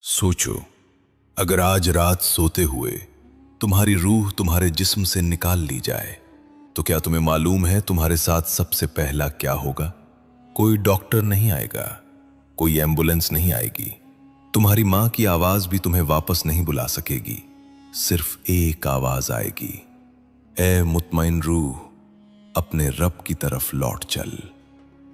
सोचो, अगर आज रात सोते हुए तुम्हारी रूह तुम्हारे जिस्म से निकाल ली जाए तो क्या तुम्हें मालूम है तुम्हारे साथ सबसे पहला क्या होगा? कोई डॉक्टर नहीं आएगा, कोई एम्बुलेंस नहीं आएगी, तुम्हारी मां की आवाज भी तुम्हें वापस नहीं बुला सकेगी। सिर्फ एक आवाज आएगी, ए मुतमईन रूह, अपने रब की तरफ लौट चल।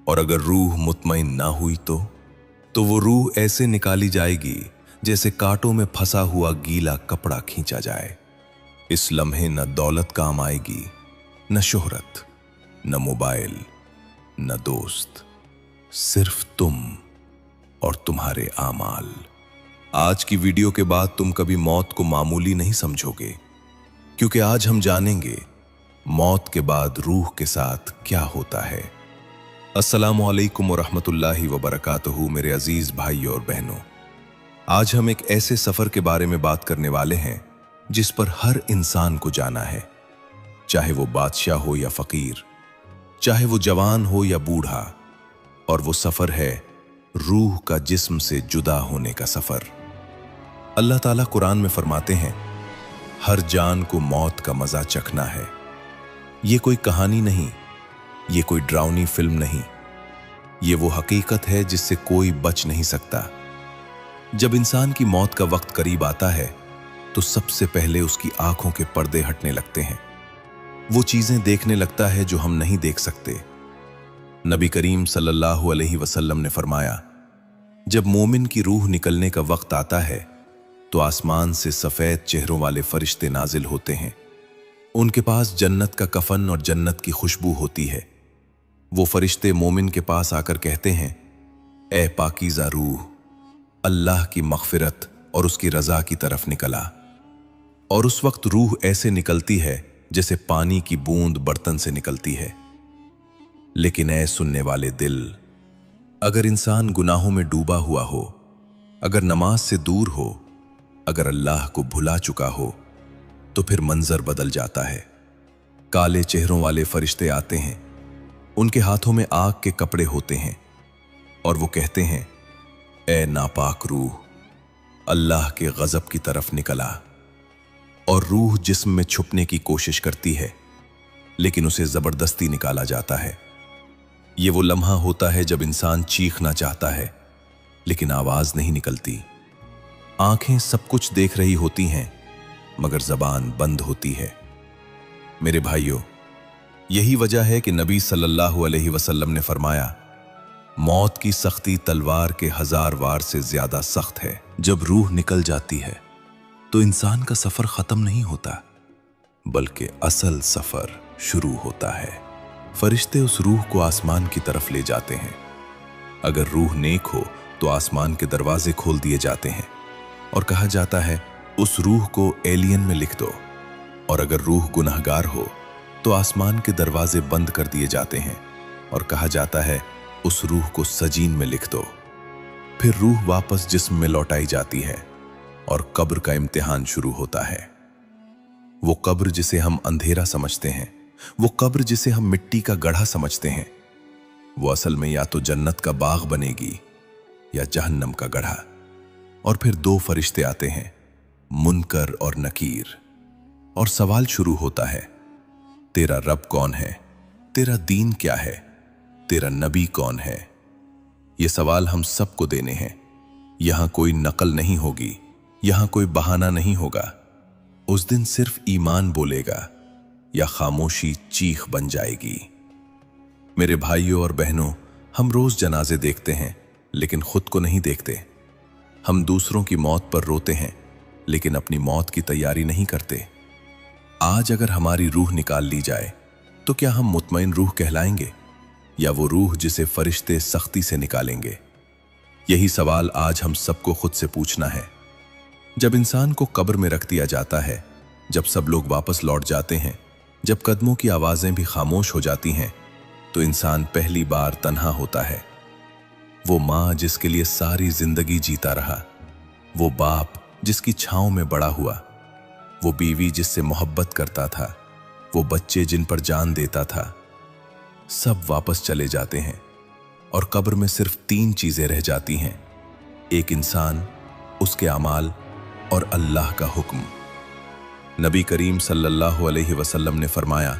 और अगर रूह मुतमईन ना हुई तो वो रूह ऐसे निकाली जाएगी जैसे कांटों में फंसा हुआ गीला कपड़ा खींचा जाए। इस लम्हे न दौलत काम आएगी, न शोहरत, न मोबाइल, न दोस्त, सिर्फ तुम और तुम्हारे आमाल। आज की वीडियो के बाद तुम कभी मौत को मामूली नहीं समझोगे, क्योंकि आज हम जानेंगे मौत के बाद रूह के साथ क्या होता है। अस्सलामु अलैकुम व रहमतुल्लाहि व बरकातहू मेरे अजीज भाई और बहनों, आज हम एक ऐसे सफर के बारे में बात करने वाले हैं जिस पर हर इंसान को जाना है, चाहे वो बादशाह हो या फकीर, चाहे वो जवान हो या बूढ़ा। और वो सफर है रूह का जिस्म से जुदा होने का सफर। अल्लाह ताला कुरान में फरमाते हैं, हर जान को मौत का मजा चखना है। ये कोई कहानी नहीं, ये कोई डरावनी फिल्म नहीं, ये वो हकीकत है जिससे कोई बच नहीं सकता। जब इंसान की मौत का वक्त करीब आता है तो सबसे पहले उसकी आंखों के पर्दे हटने लगते हैं। वो चीजें देखने लगता है जो हम नहीं देख सकते। नबी करीम सल्लल्लाहु अलैहि वसल्लम ने फरमाया, जब मोमिन की रूह निकलने का वक्त आता है तो आसमान से सफेद चेहरों वाले फरिश्ते नाजिल होते हैं। उनके पास जन्नत का कफन और जन्नत की खुशबू होती है। वो फरिश्ते मोमिन के पास आकर कहते हैं, ए पाकीज़ा रूह, अल्लाह की मग़फ़िरत और उसकी रज़ा की तरफ निकला। और उस वक्त रूह ऐसे निकलती है जैसे पानी की बूंद बर्तन से निकलती है। लेकिन ऐ सुनने वाले दिल, अगर इंसान गुनाहों में डूबा हुआ हो, अगर नमाज से दूर हो, अगर अल्लाह को भुला चुका हो, तो फिर मंजर बदल जाता है। काले चेहरों वाले फरिश्ते आते हैं, उनके हाथों में आग के कपड़े होते हैं और वो कहते हैं, ए नापाक रूह, अल्लाह के गजब की तरफ निकला। और रूह जिस्म में छुपने की कोशिश करती है, लेकिन उसे जबरदस्ती निकाला जाता है। ये वो लम्हा होता है जब इंसान चीखना चाहता है लेकिन आवाज नहीं निकलती। आंखें सब कुछ देख रही होती हैं मगर जबान बंद होती है। मेरे भाइयों, यही वजह है कि नबी सल्लल्लाहु अलैहि वसल्लम ने फरमाया, मौत की सख्ती तलवार के 1000 वार से ज्यादा सख्त है। जब रूह निकल जाती है तो इंसान का सफर खत्म नहीं होता, बल्कि असल सफर शुरू होता है। फरिश्ते उस रूह को आसमान की तरफ ले जाते हैं। अगर रूह नेक हो तो आसमान के दरवाजे खोल दिए जाते हैं और कहा जाता है, उस रूह को एलियन में लिख दो। और अगर रूह गुनाहगार हो तो आसमान के दरवाजे बंद कर दिए जाते हैं और कहा जाता है, उस रूह को सजीन में लिख दो। फिर रूह वापस जिस्म में लौटाई जाती है और कब्र का इम्तिहान शुरू होता है। वो कब्र जिसे हम अंधेरा समझते हैं, वो कब्र जिसे हम मिट्टी का गड्ढा समझते हैं, वो असल में या तो जन्नत का बाग बनेगी या जहन्नम का गड्ढा। और फिर 2 फरिश्ते आते हैं, मुनकर और नकीर, और सवाल शुरू होता है, तेरा रब कौन है, तेरा दीन क्या है, तेरा नबी कौन है। ये सवाल हम सबको देने हैं। यहां कोई नकल नहीं होगी, यहां कोई बहाना नहीं होगा। उस दिन सिर्फ ईमान बोलेगा या खामोशी चीख बन जाएगी। मेरे भाइयों और बहनों, हम रोज जनाजे देखते हैं लेकिन खुद को नहीं देखते। हम दूसरों की मौत पर रोते हैं लेकिन अपनी मौत की तैयारी नहीं करते। आज अगर हमारी रूह निकाल ली जाए तो क्या हम मुतमईन रूह कहलाएंगे या वो रूह जिसे फरिश्ते सख्ती से निकालेंगे? यही सवाल आज हम सबको खुद से पूछना है। जब इंसान को कब्र में रख दिया जाता है, जब सब लोग वापस लौट जाते हैं, जब कदमों की आवाजें भी खामोश हो जाती हैं, तो इंसान पहली बार तन्हा होता है। वो माँ जिसके लिए सारी जिंदगी जीता रहा, वो बाप जिसकी छांव में बड़ा हुआ, वो बीवी जिससे मोहब्बत करता था, वो बच्चे जिन पर जान देता था, सब वापस चले जाते हैं और कब्र में सिर्फ 3 चीजें रह जाती हैं, एक इंसान, उसके अमाल और अल्लाह का हुक्म। नबी करीम सल्लल्लाहु अलैहि वसल्लम ने फरमाया,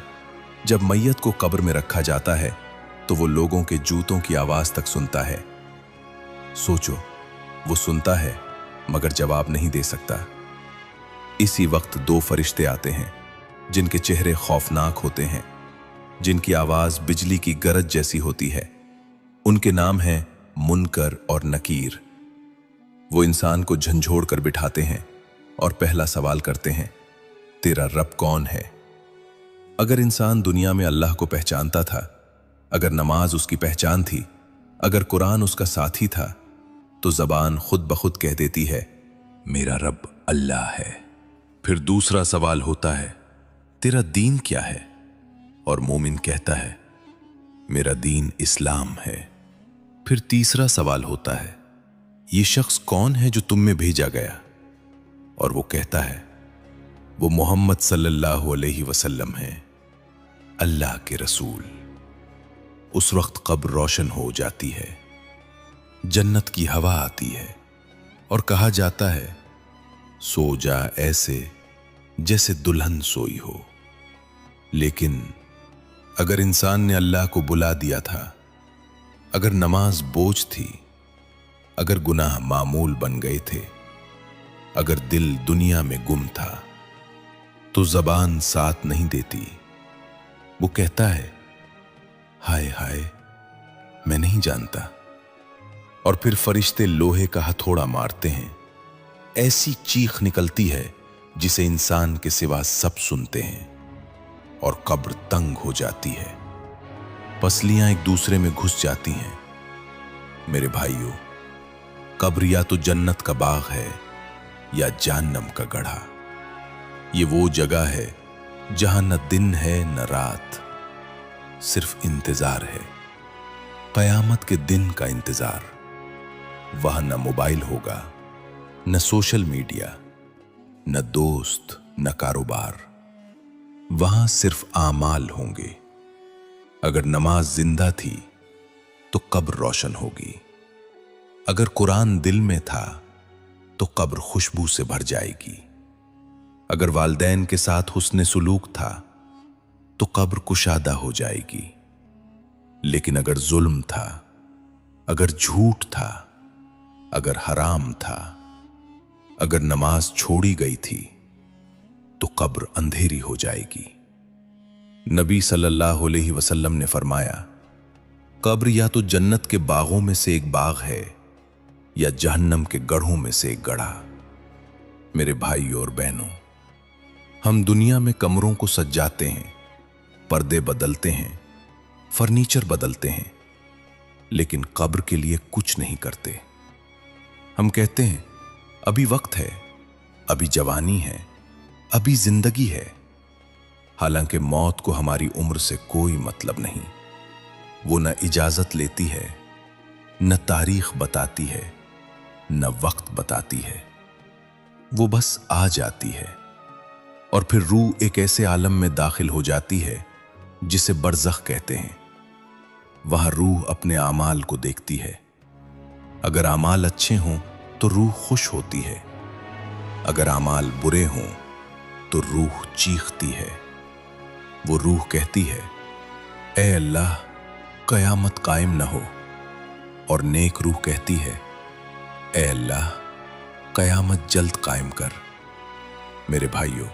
जब मैयत को कब्र में रखा जाता है तो वो लोगों के जूतों की आवाज तक सुनता है। सोचो, वो सुनता है मगर जवाब नहीं दे सकता। इसी वक्त दो फरिश्ते आते हैं जिनके चेहरे खौफनाक होते हैं, जिनकी आवाज बिजली की गरज जैसी होती है। उनके नाम हैं मुनकर और नकीर। वो इंसान को झंझोड़ कर बिठाते हैं और पहला सवाल करते हैं, तेरा रब कौन है? अगर इंसान दुनिया में अल्लाह को पहचानता था, अगर नमाज उसकी पहचान थी, अगर कुरान उसका साथी था, तो जबान खुद ब खुद कह देती है, मेरा रब अल्लाह है। फिर दूसरा सवाल होता है, तेरा दीन क्या है? और मोमिन कहता है, मेरा दीन इस्लाम है। फिर तीसरा सवाल होता है, ये शख्स कौन है जो तुम में भेजा गया? और वो कहता है, वो मोहम्मद सल्लल्लाहु अलैहि वसल्लम है, अल्लाह के रसूल। उस वक्त कब्र रोशन हो जाती है, जन्नत की हवा आती है और कहा जाता है, सो जा ऐसे जैसे दुल्हन सोई हो। लेकिन अगर इंसान ने अल्लाह को बुला दिया था, अगर नमाज बोझ थी, अगर गुनाह मामूल बन गए थे, अगर दिल दुनिया में गुम था, तो जबान साथ नहीं देती। वो कहता है, हाय हाय, मैं नहीं जानता। और फिर फरिश्ते लोहे का हथौड़ा मारते हैं। ऐसी चीख निकलती है जिसे इंसान के सिवा सब सुनते हैं और कब्र तंग हो जाती है। पसलियां एक दूसरे में घुस जाती हैं। मेरे भाइयों, कब्र या तो जन्नत का बाग है या जहन्नम का गड्ढा। ये वो जगह है जहां न दिन है न रात, सिर्फ इंतजार है, कयामत के दिन का इंतजार। वहां न मोबाइल होगा, न सोशल मीडिया, न दोस्त, न कारोबार। वहां सिर्फ आमाल होंगे। अगर नमाज जिंदा थी तो कब्र रोशन होगी। अगर कुरान दिल में था तो कब्र खुशबू से भर जाएगी। अगर वालिदैन के साथ हुस्न सुलूक था तो कब्र कुशादा हो जाएगी। लेकिन अगर जुल्म था, अगर झूठ था, अगर हराम था, अगर नमाज छोड़ी गई थी तो कब्र अंधेरी हो जाएगी। नबी सल्लल्लाहु अलैहि वसल्लम ने फरमाया, कब्र या तो जन्नत के बागों में से एक बाग है या जहन्नम के गढ़ों में से एक गढ़ा। मेरे भाइयों और बहनों, हम दुनिया में कमरों को सजाते हैं, पर्दे बदलते हैं, फर्नीचर बदलते हैं, लेकिन कब्र के लिए कुछ नहीं करते। हम कहते हैं, अभी वक्त है, अभी जवानी है, अभी जिंदगी है। हालांकि मौत को हमारी उम्र से कोई मतलब नहीं। वो न इजाजत लेती है, न तारीख बताती है, न वक्त बताती है। वो बस आ जाती है और फिर रूह एक ऐसे आलम में दाखिल हो जाती है जिसे बरज़ख कहते हैं। वहां रूह अपने आमाल को देखती है। अगर आमाल अच्छे हों तो रूह खुश होती है, अगर आमाल बुरे हों तो रूह चीखती है। वो रूह कहती है, ए अल्लाह, कयामत कायम न हो। और नेक रूह कहती है, ए अल्लाह, कयामत जल्द कायम कर। मेरे भाइयों,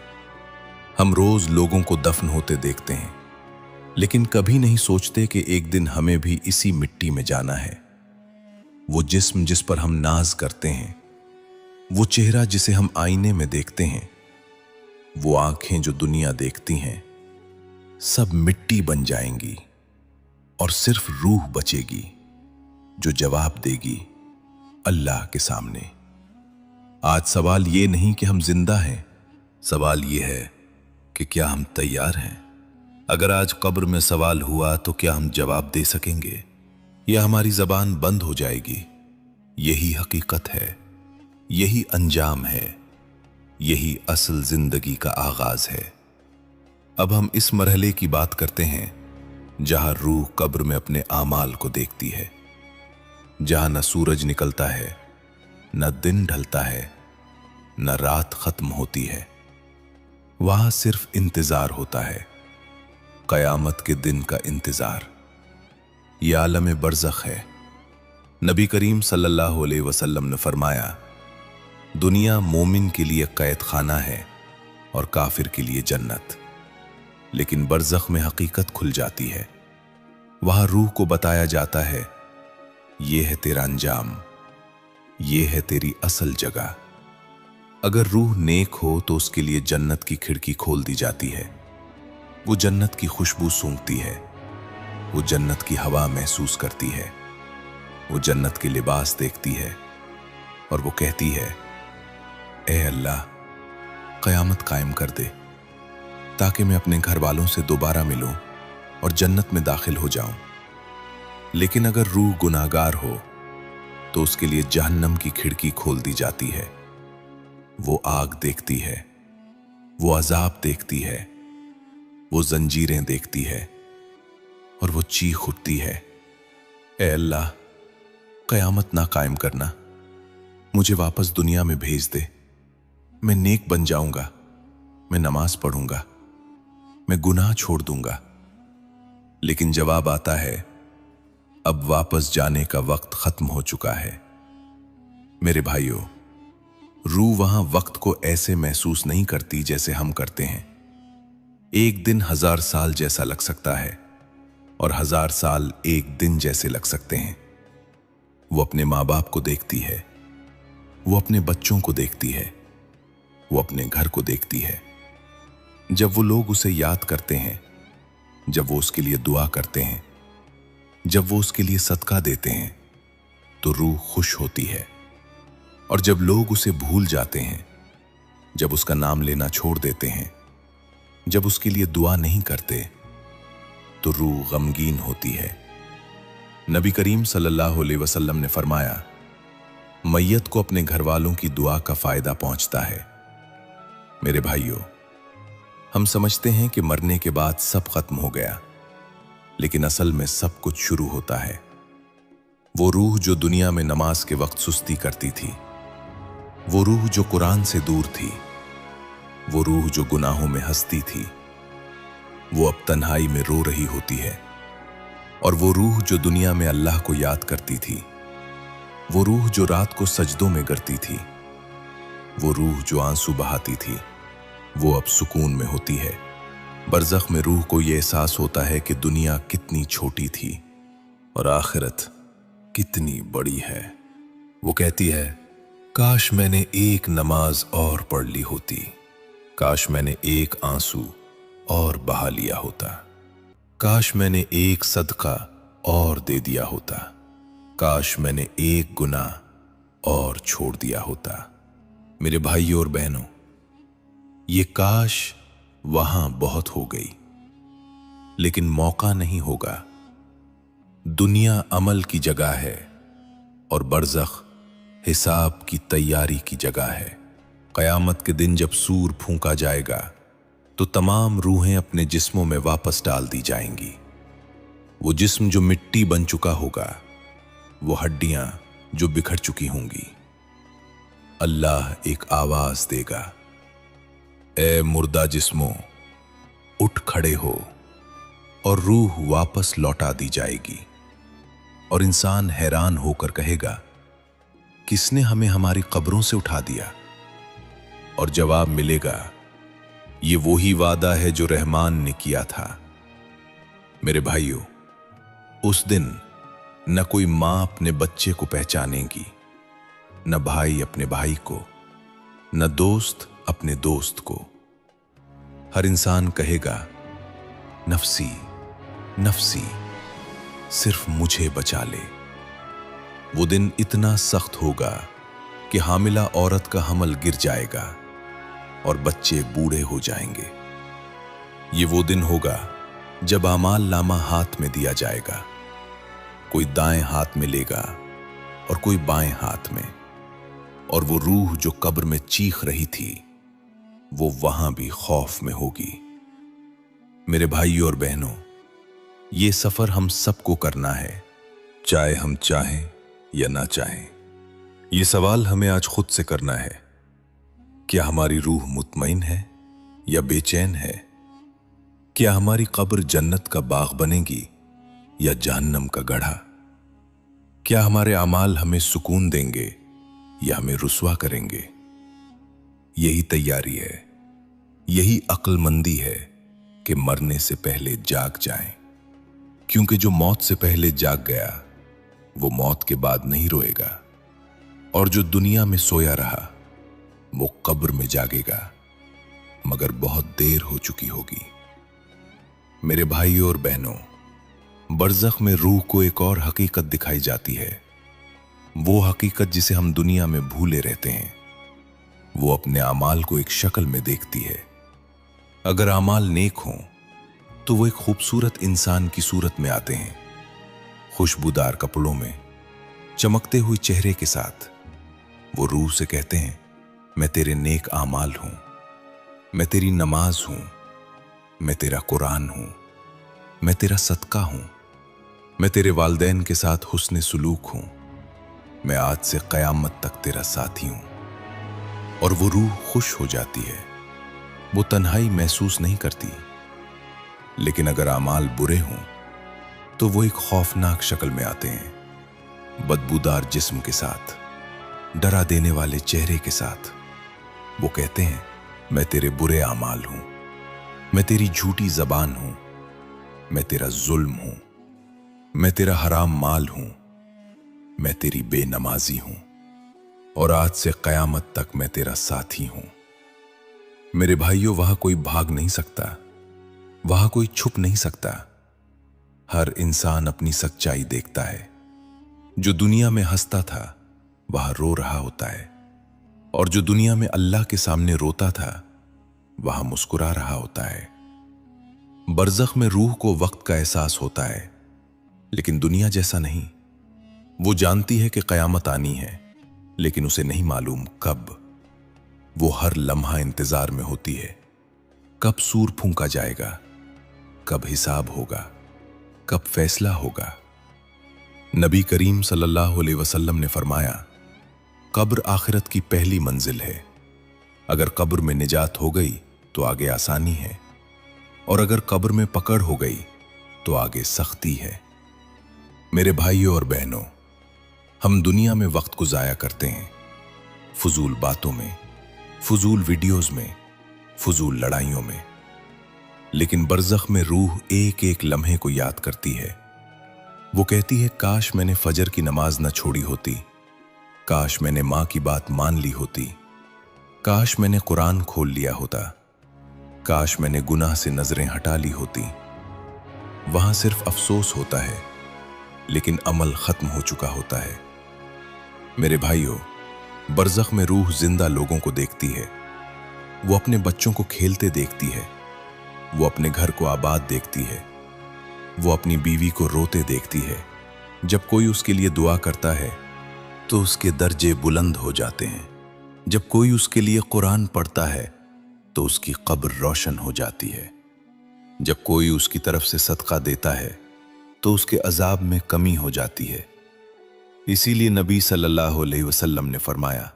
हम रोज लोगों को दफन होते देखते हैं, लेकिन कभी नहीं सोचते कि एक दिन हमें भी इसी मिट्टी में जाना है। वो जिस्म जिस पर हम नाज करते हैं, वो चेहरा जिसे हम आईने में देखते हैं, वो आंखें जो दुनिया देखती हैं, सब मिट्टी बन जाएंगी और सिर्फ रूह बचेगी जो जवाब देगी अल्लाह के सामने। आज सवाल ये नहीं कि हम जिंदा हैं, सवाल ये है कि क्या हम तैयार हैं। अगर आज कब्र में सवाल हुआ तो क्या हम जवाब दे सकेंगे या हमारी जबान बंद हो जाएगी? यही हकीकत है, यही अंजाम है, यही असल जिंदगी का आगाज है। अब हम इस मरहले की बात करते हैं जहां रूह कब्र में अपने आमाल को देखती है, जहां न सूरज निकलता है, न दिन ढलता है न रात खत्म होती है। वहां सिर्फ इंतजार होता है, कयामत के दिन का इंतजार। ये आलम बरज़ख है। नबी करीम सल्लल्लाहु अलैहि वसल्लम ने फरमाया, दुनिया मोमिन के लिए कैद खाना है और काफिर के लिए जन्नत। लेकिन बरज़ख में हकीकत खुल जाती है। वहां रूह को बताया जाता है, ये है तेरा अंजाम, ये है तेरी असल जगह। अगर रूह नेक हो तो उसके लिए जन्नत की खिड़की खोल दी जाती है। वो जन्नत की खुशबू सूंघती है, वो जन्नत की हवा महसूस करती है, वो जन्नत के लिबास देखती है और वो कहती है, ए अल्लाह, क़यामत कायम कर दे ताकि मैं अपने घर वालों से दोबारा मिलूं और जन्नत में दाखिल हो जाऊं। लेकिन अगर रूह गुनाहगार हो तो उसके लिए जहन्नम की खिड़की खोल दी जाती है। वो आग देखती है, वो अजाब देखती है, वो जंजीरें देखती है और वो चीख उठती है, ए अल्लाह, क़यामत ना कायम करना, मुझे वापस दुनिया में भेज दे। मैं नेक बन जाऊंगा, मैं नमाज पढ़ूंगा, मैं गुनाह छोड़ दूंगा। लेकिन जवाब आता है, अब वापस जाने का वक्त खत्म हो चुका है। मेरे भाइयों, रूह वहां वक्त को ऐसे महसूस नहीं करती जैसे हम करते हैं। एक दिन 1000 साल जैसा लग सकता है और 1000 साल एक दिन जैसे लग सकते हैं। वो अपने माँ बाप को देखती है, वो अपने बच्चों को देखती है, वो अपने घर को देखती है। जब वो लोग उसे याद करते हैं, जब वो उसके लिए दुआ करते हैं, जब वो उसके लिए सदका देते हैं, तो रूह खुश होती है। और जब लोग उसे भूल जाते हैं, जब उसका नाम लेना छोड़ देते हैं, जब उसके लिए दुआ नहीं करते, तो रूह गमगीन होती है। नबी करीम सल्लल्लाहु अलैहि वसल्लम ने फरमाया, मैयत को अपने घर वालों की दुआ का फायदा पहुंचता है। मेरे भाइयों, हम समझते हैं कि मरने के बाद सब खत्म हो गया, लेकिन असल में सब कुछ शुरू होता है। वो रूह जो दुनिया में नमाज के वक्त सुस्ती करती थी, वो रूह जो कुरान से दूर थी, वो रूह जो गुनाहों में हंसती थी, वो अब तन्हाई में रो रही होती है। और वो रूह जो दुनिया में अल्लाह को याद करती थी, वो रूह जो रात को सजदों में गिरती थी, वो रूह जो आंसू बहाती थी, वो अब सुकून में होती है। बरज़ख में रूह को यह एहसास होता है कि दुनिया कितनी छोटी थी और आखिरत कितनी बड़ी है। वो कहती है, काश मैंने एक नमाज और पढ़ ली होती, काश मैंने एक आंसू और बहा लिया होता, काश मैंने एक सदका और दे दिया होता, काश मैंने एक गुनाह और छोड़ दिया होता। मेरे भाइयों और बहनों, ये काश वहां बहुत हो गई, लेकिन मौका नहीं होगा। दुनिया अमल की जगह है और बरज़ख हिसाब की तैयारी की जगह है। क़यामत के दिन जब सूर फूंका जाएगा तो तमाम रूहें अपने जिस्मों में वापस डाल दी जाएंगी। वो जिस्म जो मिट्टी बन चुका होगा, वो हड्डियां जो बिखर चुकी होंगी। अल्लाह एक आवाज देगा, ए मुर्दा जिस्मों, उठ खड़े हो, और रूह वापस लौटा दी जाएगी। और इंसान हैरान होकर कहेगा, किसने हमें हमारी कब्रों से उठा दिया? और जवाब मिलेगा, ये वही वादा है जो रहमान ने किया था। मेरे भाइयों, उस दिन न कोई मां अपने बच्चे को पहचानेगी, न भाई अपने भाई को, न दोस्त अपने दोस्त को। हर इंसान कहेगा, नफसी नफसी, सिर्फ मुझे बचा ले। वो दिन इतना सख्त होगा कि हामिला औरत का हमल गिर जाएगा और बच्चे बूढ़े हो जाएंगे। ये वो दिन होगा जब आमाल नामा हाथ में दिया जाएगा। कोई दाएं हाथ में लेगा और कोई बाएं हाथ में। और वो रूह जो कब्र में चीख रही थी, वो वहां भी खौफ में होगी। मेरे भाइयों और बहनों, ये सफर हम सबको करना है, चाहे हम चाहें या ना चाहें। ये सवाल हमें आज खुद से करना है। क्या हमारी रूह मुतमईन है या बेचैन है? क्या हमारी कब्र जन्नत का बाग बनेगी या जहन्नम का गढ़ा? क्या हमारे अमाल हमें सुकून देंगे या हमें रुस्वा करेंगे? यही तैयारी है, यही अक्लमंदी है कि मरने से पहले जाग जाएं, क्योंकि जो मौत से पहले जाग गया वो मौत के बाद नहीं रोएगा, और जो दुनिया में सोया रहा वो कब्र में जागेगा, मगर बहुत देर हो चुकी होगी। मेरे भाइयों और बहनों, बरज़ख में रूह को एक और हकीकत दिखाई जाती है। वो हकीकत जिसे हम दुनिया में भूले रहते हैं। वो अपने अमाल को एक शक्ल में देखती है। अगर अमाल नेक हों तो वो एक खूबसूरत इंसान की सूरत में आते हैं, खुशबूदार कपड़ों में, चमकते हुए चेहरे के साथ। वो रूह से कहते हैं, मैं तेरे नेक आमाल हूं, मैं तेरी नमाज हूं, मैं तेरा कुरान हूं, मैं तेरा सदका हूं, मैं तेरे वालदैन के साथ हुस्न सुलूक हूं, मैं आज से क़यामत तक तेरा साथी हूं। और वो रूह खुश हो जाती है, वो तन्हाई महसूस नहीं करती। लेकिन अगर आमाल बुरे हों तो वो एक खौफनाक शक्ल में आते हैं, बदबूदार जिस्म के साथ, डरा देने वाले चेहरे के साथ। वो कहते हैं, मैं तेरे बुरे आमाल हूं, मैं तेरी झूठी जबान हूं, मैं तेरा जुल्म हूं, मैं तेरा हराम माल हूं, मैं तेरी बेनमाजी हूं, और आज से क़यामत तक मैं तेरा साथी हूं। मेरे भाइयों, वहां कोई भाग नहीं सकता, वहां कोई छुप नहीं सकता। हर इंसान अपनी सच्चाई देखता है। जो दुनिया में हंसता था वहां रो रहा होता है, और जो दुनिया में अल्लाह के सामने रोता था वहां मुस्कुरा रहा होता है। बरज़ख में रूह को वक्त का एहसास होता है, लेकिन दुनिया जैसा नहीं। वो जानती है कि क़यामत आनी है, लेकिन उसे नहीं मालूम कब। वो हर लम्हा इंतजार में होती है, कब सूर फूंका जाएगा, कब हिसाब होगा, कब फैसला होगा। नबी करीम सल्लल्लाहु अलैहि वसल्लम ने फरमाया, कब्र आखिरत की पहली मंजिल है। अगर कब्र में निजात हो गई तो आगे आसानी है, और अगर कब्र में पकड़ हो गई तो आगे सख्ती है। मेरे भाइयों और बहनों, हम दुनिया में वक्त को ज़ाया करते हैं, फजूल बातों में, फजूल वीडियोस में, फजूल लड़ाइयों में। लेकिन बरज़ख में रूह एक एक लम्हे को याद करती है। वो कहती है, काश मैंने फजर की नमाज न छोड़ी होती, काश मैंने माँ की बात मान ली होती, काश मैंने कुरान खोल लिया होता, काश मैंने गुनाह से नजरें हटा ली होती। वहां सिर्फ अफसोस होता है, लेकिन अमल खत्म हो चुका होता है। मेरे भाइयों, बरज़ख में रूह जिंदा लोगों को देखती है। वो अपने बच्चों को खेलते देखती है, वो अपने घर को आबाद देखती है, वो अपनी बीवी को रोते देखती है। जब कोई उसके लिए दुआ करता है तो उसके दर्जे बुलंद हो जाते हैं। जब कोई उसके लिए कुरान पढ़ता है तो उसकी कब्र रोशन हो जाती है। जब कोई उसकी तरफ से सदका देता है तो उसके अजाब में कमी हो जाती है। इसीलिए नबी सल्लल्लाहु अलैहि वसल्लम ने फरमाया,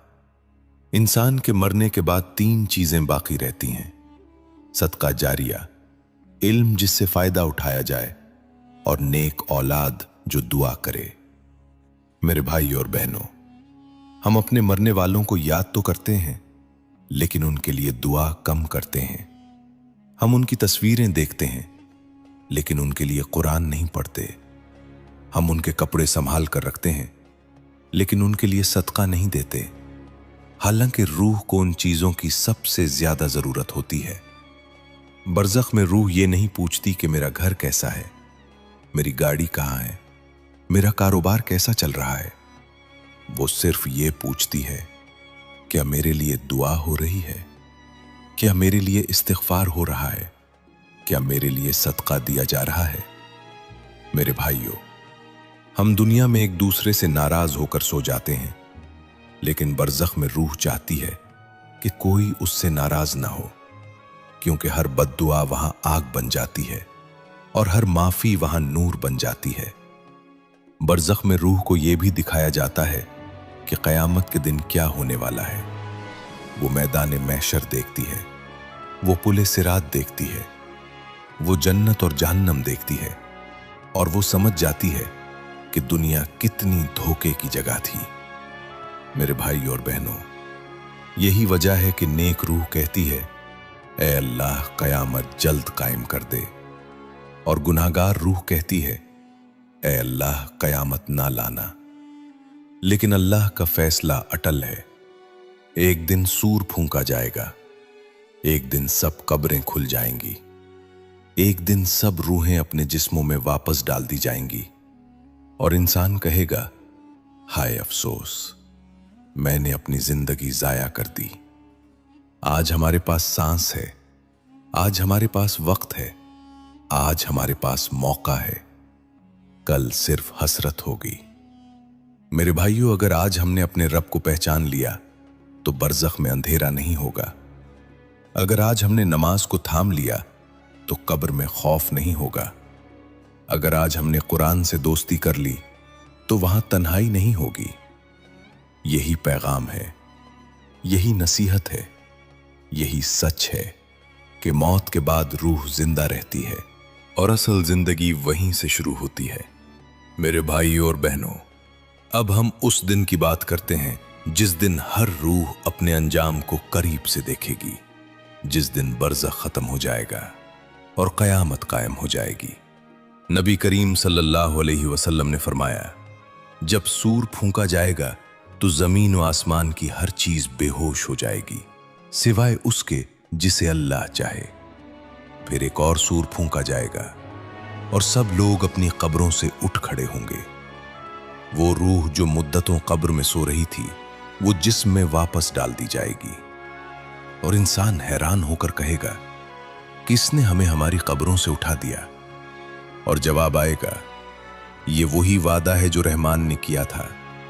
इंसान के मरने के बाद 3 चीजें बाकी रहती हैं, सदका जारिया, इल्म जिससे फायदा उठाया जाए, और नेक औलाद जो दुआ करे। मेरे भाई और बहनों, हम अपने मरने वालों को याद तो करते हैं, लेकिन उनके लिए दुआ कम करते हैं। हम उनकी तस्वीरें देखते हैं, लेकिन उनके लिए कुरान नहीं पढ़ते। हम उनके कपड़े संभाल कर रखते हैं, लेकिन उनके लिए सदका नहीं देते। हालांकि रूह को उन चीजों की सबसे ज्यादा जरूरत होती है। बरज़ख में रूह ये नहीं पूछती कि मेरा घर कैसा है, मेरी गाड़ी कहाँ है, मेरा कारोबार कैसा चल रहा है। वो सिर्फ ये पूछती है, क्या मेरे लिए दुआ हो रही है, क्या मेरे लिए इस्तिग़फ़ार हो रहा है, क्या मेरे लिए सदका दिया जा रहा है। मेरे भाइयों, हम दुनिया में एक दूसरे से नाराज होकर सो जाते हैं, लेकिन बरज़ख में रूह चाहती है कि कोई उससे नाराज ना हो, क्योंकि हर बद्दुआ वहां आग बन जाती है और हर माफी वहां नूर बन जाती है। बरज़ख में रूह को यह भी दिखाया जाता है कि क़यामत के दिन क्या होने वाला है। वो मैदान महशर देखती है, वो पुले सिरात देखती है, वो जन्नत और जहन्नम देखती है, और वो समझ जाती है कि दुनिया कितनी धोखे की जगह थी। मेरे भाई और बहनों, यही वजह है कि नेक रूह कहती है, ए अल्लाह क़यामत जल्द कायम कर दे, और गुनाहगार रूह कहती है, ए अल्लाह क़यामत ना लाना। लेकिन अल्लाह का फैसला अटल है। एक दिन सूर फूंका जाएगा, एक दिन सब कब्रें खुल जाएंगी, एक दिन सब रूहें अपने जिस्मों में वापस डाल दी जाएंगी, और इंसान कहेगा, हाय अफसोस, मैंने अपनी जिंदगी जाया कर दी। आज हमारे पास सांस है, आज हमारे पास वक्त है, आज हमारे पास मौका है, कल सिर्फ हसरत होगी। मेरे भाइयों, अगर आज हमने अपने रब को पहचान लिया तो बरज़ख में अंधेरा नहीं होगा। अगर आज हमने नमाज को थाम लिया तो कब्र में खौफ नहीं होगा। अगर आज हमने कुरान से दोस्ती कर ली तो वहां तन्हाई नहीं होगी। यही पैगाम है, यही नसीहत है, यही सच है कि मौत के बाद रूह जिंदा रहती है और असल जिंदगी वहीं से शुरू होती है। मेरे भाइयों और बहनों, अब हम उस दिन की बात करते हैं जिस दिन हर रूह अपने अंजाम को करीब से देखेगी, जिस दिन बरज़ख खत्म हो जाएगा और क़यामत कायम हो जाएगी। नबी करीम सल्लल्लाहु अलैहि वसल्लम ने फरमाया, जब सूर फूंका जाएगा तो जमीन व आसमान की हर चीज बेहोश हो जाएगी सिवाय उसके जिसे अल्लाह चाहे। फिर एक और सूर फूंका जाएगा और सब लोग अपनी कब्रों से उठ खड़े होंगे। वो रूह जो मुद्दतों कब्र में सो रही थी वो जिस्म में वापस डाल दी जाएगी, और इंसान हैरान होकर कहेगा, किसने हमें हमारी कब्रों से उठा दिया? और जवाब आएगा, ये वही वादा है जो रहमान ने किया था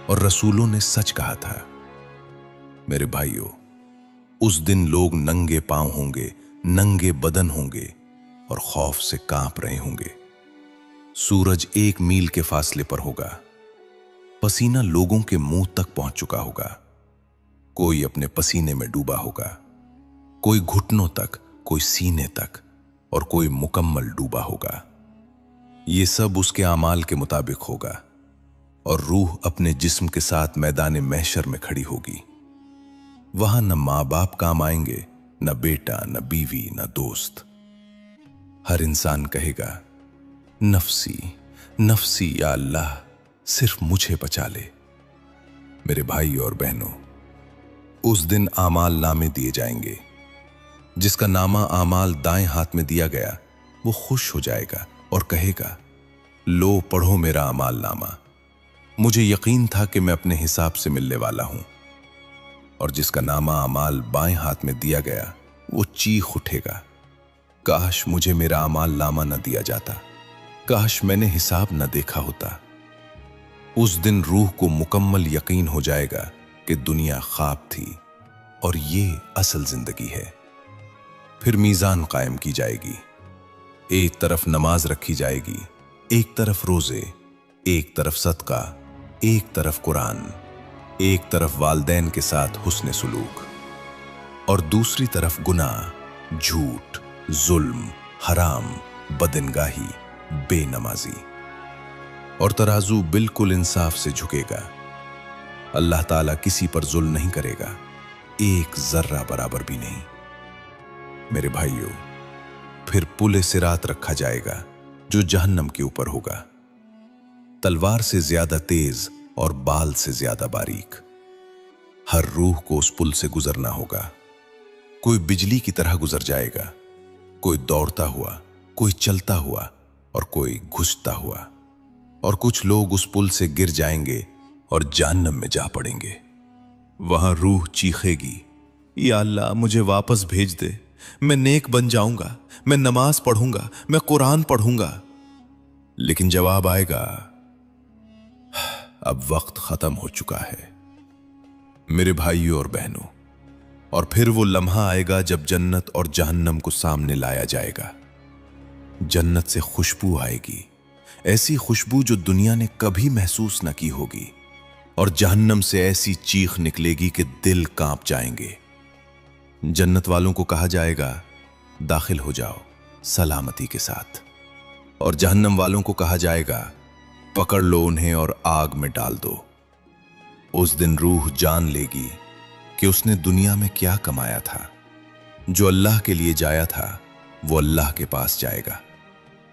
और रसूलों ने सच कहा था। मेरे भाइयों, उस दिन लोग नंगे पांव होंगे, नंगे बदन होंगे और खौफ से कांप रहे होंगे। सूरज 1 मील के फासले पर होगा, पसीना लोगों के मुंह तक पहुंच चुका होगा। कोई अपने पसीने में डूबा होगा, कोई घुटनों तक, कोई सीने तक, और कोई मुकम्मल डूबा होगा। ये सब उसके आमाल के मुताबिक होगा, और रूह अपने जिस्म के साथ मैदान महशर में खड़ी होगी। वहां न माँ बाप काम आएंगे, न बेटा, न बीवी, न दोस्त। हर इंसान कहेगा, नफसी नफसी या अल्लाह, सिर्फ मुझे बचा ले। मेरे भाई और बहनों, उस दिन आमाल नामे दिए जाएंगे। जिसका नामा आमाल दाएं हाथ में दिया गया वो खुश हो जाएगा और कहेगा, लो पढ़ो मेरा आमाल नामा, मुझे यकीन था कि मैं अपने हिसाब से मिलने वाला हूं। और जिसका नामा आमाल बाएं हाथ में दिया गया वो चीख उठेगा, काश मुझे मेरा आमाल नामा न दिया जाता, काश मैंने हिसाब न देखा होता। उस दिन रूह को मुकम्मल यकीन हो जाएगा कि दुनिया ख्वाब थी और ये असल जिंदगी है। फिर मीज़ान कायम की जाएगी। एक तरफ नमाज रखी जाएगी, एक तरफ रोजे, एक तरफ सदका, एक तरफ कुरान, एक तरफ वालदैन के साथ हुस्न सुलूक, और दूसरी तरफ गुनाह, झूठ, जुल्म, हराम, बदनगाही, बेनमाजी। और तराजू बिल्कुल इंसाफ से झुकेगा। अल्लाह ताला किसी पर जुल्म नहीं करेगा, एक जर्रा बराबर भी नहीं। मेरे भाइयों, फिर पुले सिरात रखा जाएगा जो जहन्नम के ऊपर होगा, तलवार से ज्यादा तेज और बाल से ज्यादा बारीक। हर रूह को उस पुल से गुजरना होगा। कोई बिजली की तरह गुजर जाएगा, कोई दौड़ता हुआ, कोई चलता हुआ और कोई घुसता हुआ, और कुछ लोग उस पुल से गिर जाएंगे और जहन्नम में जा पड़ेंगे। वहां रूह चीखेगी, या अल्लाह मुझे वापस भेज दे, मैं नेक बन जाऊंगा, मैं नमाज पढ़ूंगा, मैं कुरान पढ़ूंगा। लेकिन जवाब आएगा, अब वक्त खत्म हो चुका है। मेरे भाइयों और बहनों, और फिर वो लम्हा आएगा जब जन्नत और जहन्नम को सामने लाया जाएगा। जन्नत से खुशबू आएगी, ऐसी खुशबू जो दुनिया ने कभी महसूस न की होगी। और जहन्नम से ऐसी चीख निकलेगी कि दिल कांप जाएंगे। जन्नत वालों को कहा जाएगा, दाखिल हो जाओ सलामती के साथ, और जहन्नम वालों को कहा जाएगा, पकड़ लो उन्हें और आग में डाल दो। उस दिन रूह जान लेगी कि उसने दुनिया में क्या कमाया था। जो अल्लाह के लिए जाया था वो अल्लाह के पास जाएगा,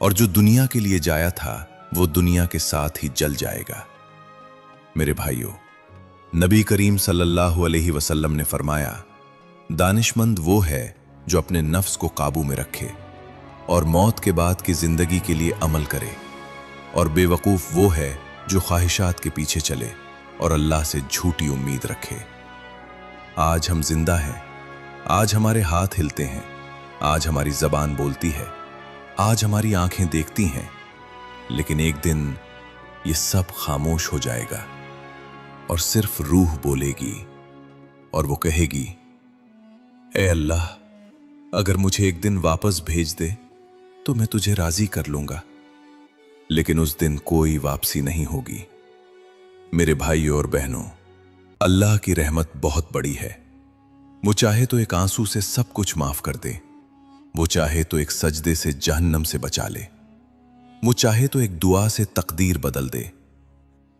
और जो दुनिया के लिए जाया था वो दुनिया के साथ ही जल जाएगा। मेरे भाइयों, नबी करीम सल्लल्लाहु अलैहि वसल्लम ने फरमाया, दानिशमंद वो है जो अपने नफ्स को काबू में रखे और मौत के बाद की जिंदगी के लिए अमल करे, और बेवकूफ वो है जो ख्वाहिशात के पीछे चले और अल्लाह से झूठी उम्मीद रखे। आज हम जिंदा हैं, आज हमारे हाथ हिलते हैं, आज हमारी जबान बोलती है, आज हमारी आंखें देखती हैं, लेकिन एक दिन ये सब खामोश हो जाएगा और सिर्फ रूह बोलेगी और वो कहेगी, ए अल्लाह, अगर मुझे एक दिन वापस भेज दे तो मैं तुझे राजी कर लूंगा। लेकिन उस दिन कोई वापसी नहीं होगी। मेरे भाइयों और बहनों, अल्लाह की रहमत बहुत बड़ी है। वो चाहे तो एक आंसू से सब कुछ माफ कर दे, वो चाहे तो एक सजदे से जहन्नम से बचा ले, वो चाहे तो एक दुआ से तकदीर बदल दे।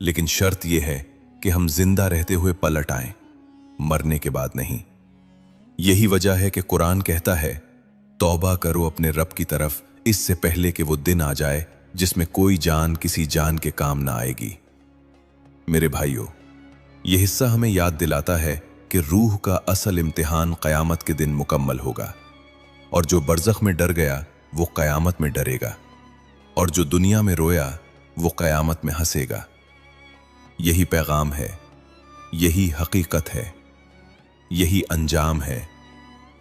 लेकिन शर्त यह है कि हम जिंदा रहते हुए पलट आएं, मरने के बाद नहीं। यही वजह है कि कुरान कहता है, तौबा करो अपने रब की तरफ इससे पहले कि वो दिन आ जाए जिसमें कोई जान किसी जान के काम ना आएगी। मेरे भाइयों, यह हिस्सा हमें याद दिलाता है कि रूह का असल इम्तिहान क़यामत के दिन मुकम्मल होगा, और जो बरज़ख में डर गया वो क़यामत में डरेगा, और जो दुनिया में रोया वो क़यामत में हंसेगा। यही पैगाम है, यही हकीकत है, यही अंजाम है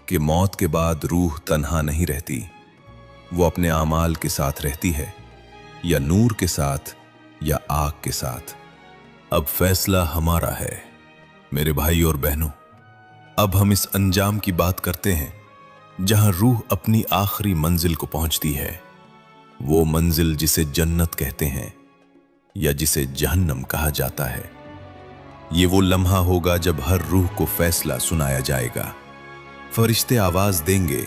कि मौत के बाद रूह तन्हा नहीं रहती, वो अपने आमाल के साथ रहती है, या नूर के साथ या आग के साथ। अब फैसला हमारा है। मेरे भाई और बहनों, अब हम इस अंजाम की बात करते हैं जहां रूह अपनी आखिरी मंजिल को पहुंचती है, वो मंजिल जिसे जन्नत कहते हैं या जिसे जहन्नम कहा जाता है। ये वो लम्हा होगा जब हर रूह को फैसला सुनाया जाएगा। फरिश्ते आवाज देंगे,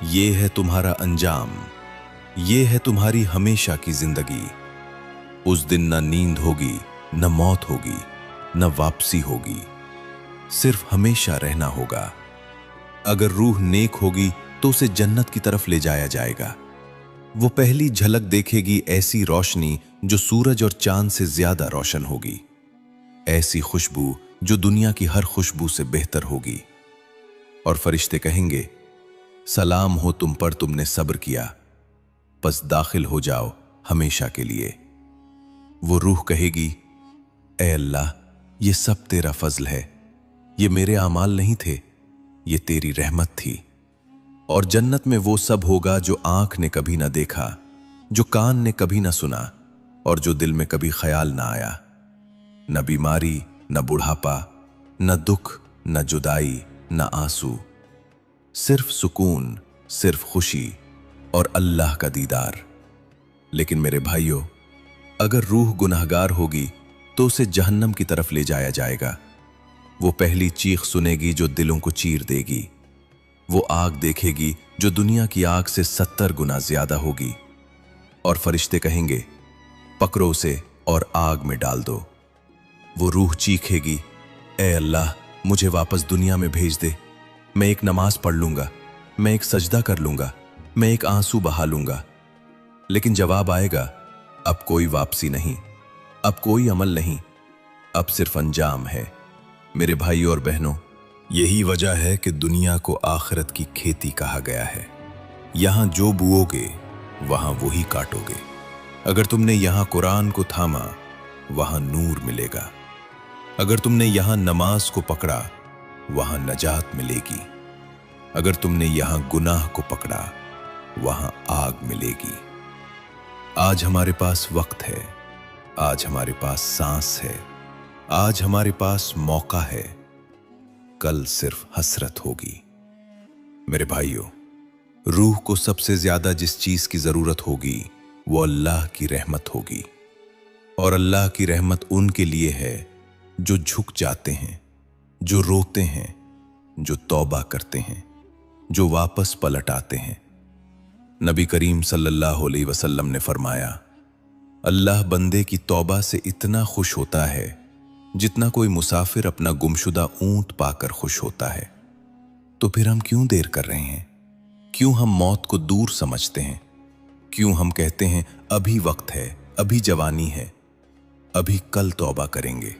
ये है तुम्हारा अंजाम, ये है तुम्हारी हमेशा की जिंदगी। उस दिन न नींद होगी, न मौत होगी, न वापसी होगी, सिर्फ हमेशा रहना होगा। अगर रूह नेक होगी तो उसे जन्नत की तरफ ले जाया जाएगा। वो पहली झलक देखेगी ऐसी रोशनी जो सूरज और चांद से ज्यादा रोशन होगी, ऐसी खुशबू जो दुनिया की हर खुशबू से बेहतर होगी। और फरिश्ते कहेंगे, सलाम हो तुम पर, तुमने सब्र किया, बस दाखिल हो जाओ हमेशा के लिए। वो रूह कहेगी, ए अल्लाह, ये सब तेरा फजल है, ये मेरे आमाल नहीं थे, ये तेरी रहमत थी। और जन्नत में वो सब होगा जो आंख ने कभी ना देखा, जो कान ने कभी ना सुना, और जो दिल में कभी ख्याल ना आया। न बीमारी, न बुढ़ापा, न दुख, न जुदाई, न आंसू, सिर्फ सुकून, सिर्फ खुशी और अल्लाह का दीदार। लेकिन मेरे भाइयों, अगर रूह गुनाहगार होगी तो उसे जहन्नम की तरफ ले जाया जाएगा। वो पहली चीख सुनेगी जो दिलों को चीर देगी। वो आग देखेगी जो दुनिया की आग से 70 गुना ज्यादा होगी। और फरिश्ते कहेंगे, पकड़ो उसे और आग में डाल दो। वो रूह चीखेगी, ए अल्लाह, मुझे वापस दुनिया में भेज दे। मैं एक नमाज पढ़ लूंगा, मैं एक सजदा कर लूंगा, मैं एक आंसू बहा लूंगा। लेकिन जवाब आएगा, अब कोई वापसी नहीं, अब कोई अमल नहीं, अब सिर्फ अंजाम है। मेरे भाइयों और बहनों, यही वजह है कि दुनिया को आखिरत की खेती कहा गया है। यहां जो बोओगे वहां वही काटोगे। अगर तुमने यहां कुरान को थामा, वहां नूर मिलेगा। अगर तुमने यहां नमाज को पकड़ा, वहां नजात मिलेगी। अगर तुमने यहां गुनाह को पकड़ा, वहां आग मिलेगी। आज हमारे पास वक्त है, आज हमारे पास सांस है, आज हमारे पास मौका है, कल सिर्फ हसरत होगी। मेरे भाइयों, रूह को सबसे ज्यादा जिस चीज की जरूरत होगी वो अल्लाह की रहमत होगी। और अल्लाह की रहमत उनके लिए है जो झुक जाते हैं, जो रोते हैं, जो तौबा करते हैं, जो वापस पलट आते हैं। नबी करीम सल्लल्लाहु अलैहि वसल्लम ने फरमाया, अल्लाह बंदे की तौबा से इतना खुश होता है जितना कोई मुसाफिर अपना गुमशुदा ऊंट पाकर खुश होता है। तो फिर हम क्यों देर कर रहे हैं? क्यों हम मौत को दूर समझते हैं? क्यों हम कहते हैं अभी वक्त है, अभी जवानी है, अभी कल तौबा करेंगे?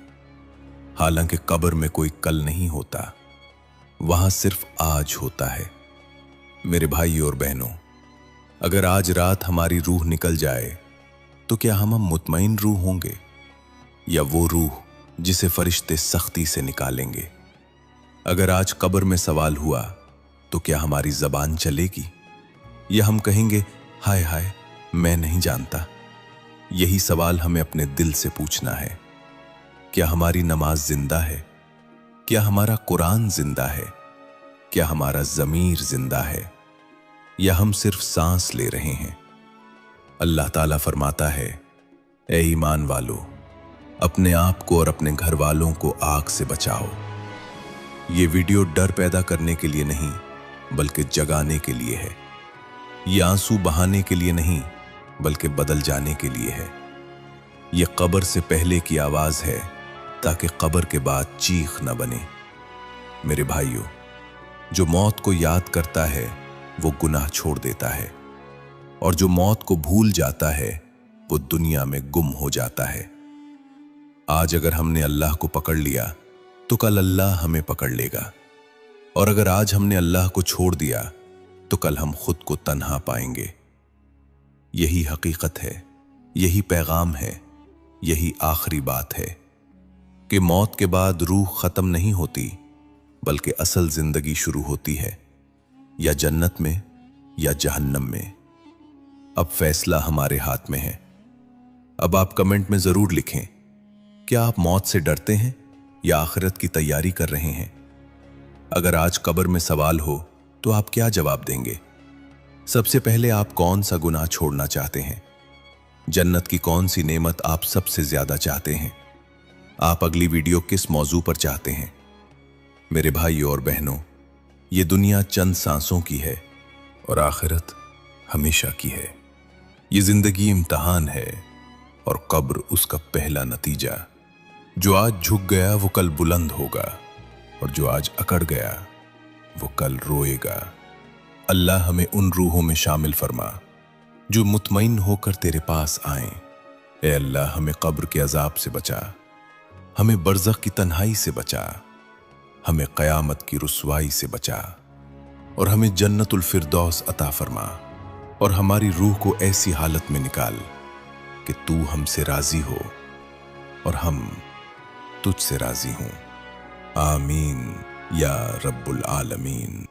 हालांकि कब्र में कोई कल नहीं होता, वहां सिर्फ आज होता है। मेरे भाई और बहनों, अगर आज रात हमारी रूह निकल जाए तो क्या हम मुतमईन रूह होंगे, या वो रूह जिसे फरिश्ते सख्ती से निकालेंगे? अगर आज कब्र में सवाल हुआ तो क्या हमारी जबान चलेगी, या हम कहेंगे हाय हाय मैं नहीं जानता? यही सवाल हमें अपने दिल से पूछना है। क्या हमारी नमाज जिंदा है? क्या हमारा कुरान जिंदा है? क्या हमारा ज़मीर जिंदा है, या हम सिर्फ सांस ले रहे हैं? अल्लाह ताला फरमाता है, ए ईमान वालों, अपने आप को और अपने घर वालों को आग से बचाओ। ये वीडियो डर पैदा करने के लिए नहीं बल्कि जगाने के लिए है। ये आंसू बहाने के लिए नहीं बल्कि बदल जाने के लिए है। ये कब्र से पहले की आवाज है ताकि कब्र के बाद चीख न बने। मेरे भाइयों, जो मौत को याद करता है वो गुनाह छोड़ देता है, और जो मौत को भूल जाता है वो दुनिया में गुम हो जाता है। आज अगर हमने अल्लाह को पकड़ लिया तो कल अल्लाह हमें पकड़ लेगा, और अगर आज हमने अल्लाह को छोड़ दिया तो कल हम खुद को तन्हा पाएंगे। यही हकीकत है, यही पैगाम है, यही आखिरी बात है कि मौत के बाद रूह खत्म नहीं होती बल्कि असल जिंदगी शुरू होती है, या जन्नत में या जहन्नम में। अब फैसला हमारे हाथ में है। अब आप कमेंट में जरूर लिखें, क्या आप मौत से डरते हैं या आखिरत की तैयारी कर रहे हैं? अगर आज कब्र में सवाल हो तो आप क्या जवाब देंगे? सबसे पहले आप कौन सा गुनाह छोड़ना चाहते हैं? जन्नत की कौन सी नेमत आप सबसे ज्यादा चाहते हैं? आप अगली वीडियो किस मौजू पर चाहते हैं? मेरे भाइयों और बहनों, ये दुनिया चंद सांसों की है और आखिरत हमेशा की है। ये जिंदगी इम्तिहान है और कब्र उसका पहला नतीजा। जो आज झुक गया वो कल बुलंद होगा, और जो आज अकड़ गया वो कल रोएगा। अल्लाह हमें उन रूहों में शामिल फरमा जो मुतमईन होकर तेरे पास आए। ए अल्लाह, हमें कब्र के अजाब से बचा, हमें बरज़ख की तन्हाई से बचा, हमें क़यामत की रुसवाई से बचा, और हमें जन्नतुल फिरदौस अता फरमा, और हमारी रूह को ऐसी हालत में निकाल कि तू हमसे राजी हो और हम तुझसे राजी हों। आमीन या रब्बुल आलमीन।